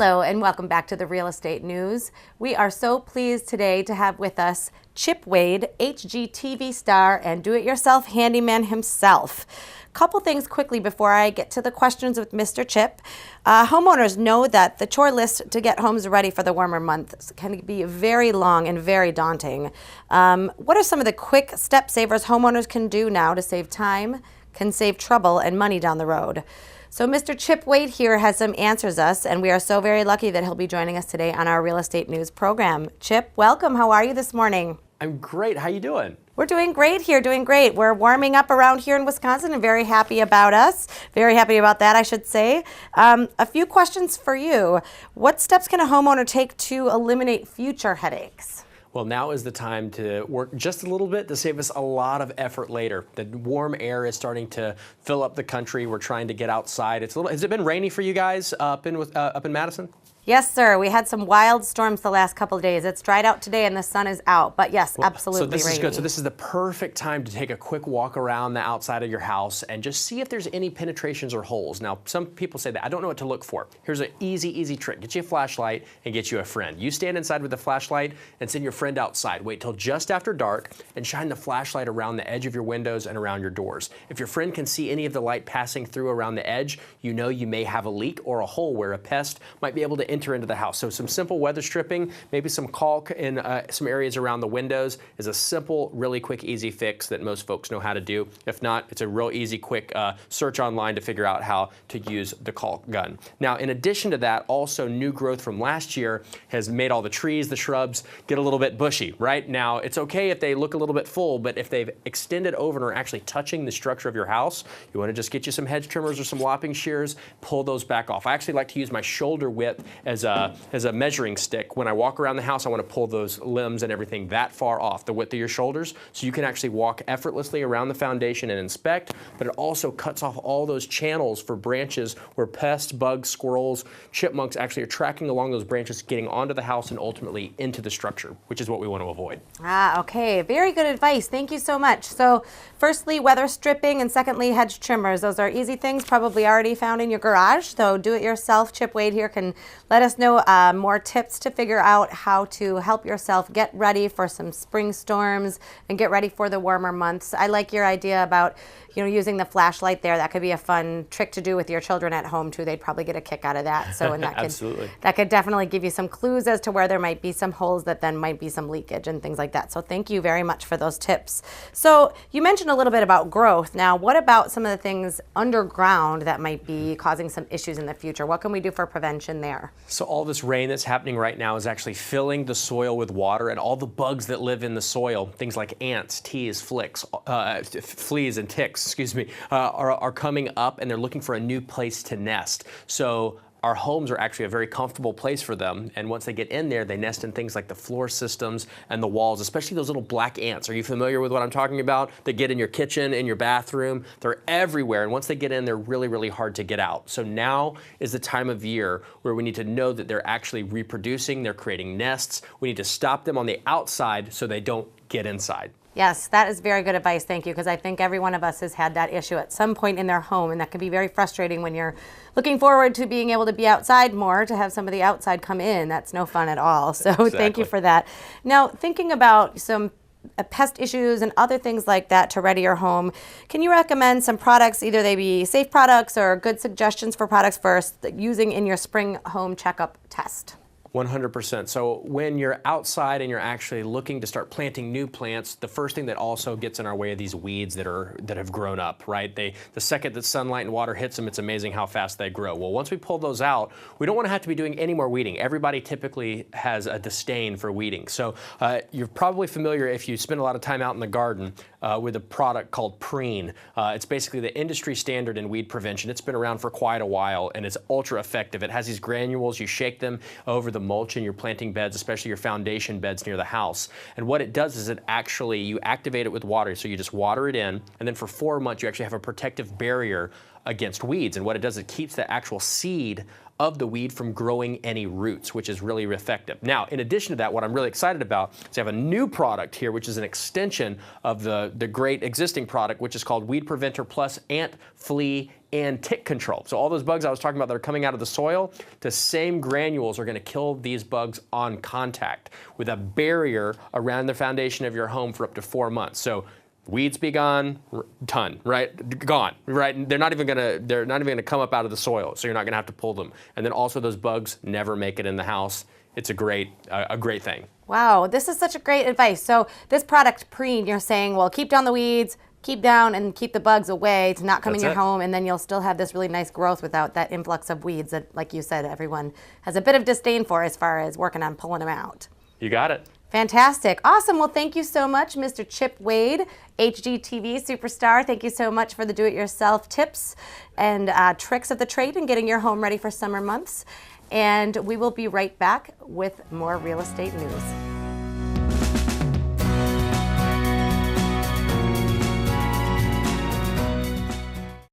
Hello and welcome back to the Real Estate News. We are so pleased today to have with us Chip Wade, HGTV star and do-it-yourself handyman himself. Couple things quickly before I get to the questions with Mr. Chip. Homeowners know that the chore list to get homes ready for the warmer months can be very long and very daunting. What are some of the quick step savers homeowners can do now to save time, can save trouble and money down the road? So Mr. Chip Wade here has some answers us, and we are so very lucky that he'll be joining us today on our Real Estate News program. Chip, welcome. How are you this morning? I'm great. How you doing? We're doing great here, doing great. We're warming up around here in Wisconsin and very happy about us. Very happy about that, I should say. A few questions for you. What steps can a homeowner take to eliminate future headaches? Well, now is the time to work just a little bit to save us a lot of effort later. The warm air is starting to fill up the country. We're trying to get outside. Has it been rainy for you guys up in Madison? Yes, sir. We had some wild storms the last couple of days. It's dried out today and the sun is out. But yes, absolutely So this rainy. is good. So this is the perfect time to take a quick walk around the outside of your house and just see if there's any penetrations or holes. Now, some people say that I don't know what to look for. Here's an easy trick. Get you a flashlight and get you a friend. You stand inside with a flashlight and send your friend outside. Wait till just after dark and shine the flashlight around the edge of your windows and around your doors. If your friend can see any of the light passing through around the edge, you know you may have a leak or a hole where a pest might be able to enter into the house. So some simple weather stripping, maybe some caulk in some areas around the windows is a simple, really quick, easy fix that most folks know how to do. If not, it's a real easy, quick search online to figure out how to use the caulk gun. Now, in addition to that, also new growth from last year has made all the trees, the shrubs get a little bit bushy, right? Now, it's okay if they look a little bit full, but if they've extended over and are actually touching the structure of your house, you want to just get you some hedge trimmers or some lopping shears, pull those back off. I actually like to use my shoulder width as a measuring stick. When I walk around the house, I want to pull those limbs and everything that far off, the width of your shoulders, so you can actually walk effortlessly around the foundation and inspect, but it also cuts off all those channels for branches where pests, bugs, squirrels, chipmunks actually are tracking along those branches, getting onto the house and ultimately into the structure, which is what we want to avoid. Okay. Very good advice. Thank you so much. So firstly, weather stripping, and secondly, hedge trimmers. Those are easy things probably already found in your garage. So do it yourself. Chip Wade here can let us know more tips to figure out how to help yourself get ready for some spring storms and get ready for the warmer months. I like your idea about, using the flashlight there. That could be a fun trick to do with your children at home too. They'd probably get a kick out of that. So and that could definitely give you some clues as to where there might be some holes that then might be some leakage and things like that. So thank you very much for those tips. So you mentioned a little bit about growth. Now, what about some of the things underground that might be causing some issues in the future? What can we do for prevention there? So all this rain that's happening right now is actually filling the soil with water, and all the bugs that live in the soil, things like ants, fleas and ticks, are coming up, and they're looking for a new place to nest. So our homes are actually a very comfortable place for them, and once they get in there, they nest in things like the floor systems and the walls, especially those little black ants. Are you familiar with what I'm talking about? They get in your kitchen, in your bathroom. They're everywhere, and once they get in, they're really, really hard to get out. So now is the time of year where we need to know that they're actually reproducing, they're creating nests. We need to stop them on the outside so they don't get inside. Yes, that is very good advice. Thank you, because I think every one of us has had that issue at some point in their home, and that can be very frustrating when you're looking forward to being able to be outside more, to have some of the outside come in. That's no fun at all. So Exactly. Thank you for that. Now, thinking about some pest issues and other things like that to ready your home, can you recommend some products, either they be safe products or good suggestions for products for using in your spring home checkup test? 100%. So when you're outside and you're actually looking to start planting new plants, the first thing that also gets in our way are these weeds that have grown up, right? The second that sunlight and water hits them, it's amazing how fast they grow. Well, once we pull those out, we don't want to have to be doing any more weeding. Everybody typically has a disdain for weeding. So you're probably familiar, if you spend a lot of time out in the garden, with a product called Preen. It's basically the industry standard in weed prevention. It's been around for quite a while, and it's ultra effective. It has these granules. You shake them over the mulch in your planting beds, especially your foundation beds near the house. And what it does is you activate it with water. So you just water it in, and then for 4 months you actually have a protective barrier against weeds. And what it does, it keeps the actual seed of the weed from growing any roots, which is really effective. Now, in addition to that, what I'm really excited about is I have a new product here, which is an extension of the great existing product, which is called Weed Preventer Plus Ant, Flea, and Tick Control. So all those bugs I was talking about that are coming out of the soil, the same granules are going to kill these bugs on contact with a barrier around the foundation of your home for up to 4 months. So weeds be gone, right? Gone, right? They're not even gonna come up out of the soil, so you're not gonna have to pull them. And then also those bugs never make it in the house. It's a great thing. Wow, this is such a great advice. So this product, Preen, you're saying, well, keep down the weeds, keep down and keep the bugs away to not come in your home, and then you'll still have this really nice growth without that influx of weeds that, like you said, everyone has a bit of disdain for as far as working on pulling them out. You got it. Fantastic. Awesome. Well, thank you so much, Mr. Chip Wade, HGTV superstar. Thank you so much for the do-it-yourself tips and tricks of the trade and getting your home ready for summer months. And we will be right back with more real estate news.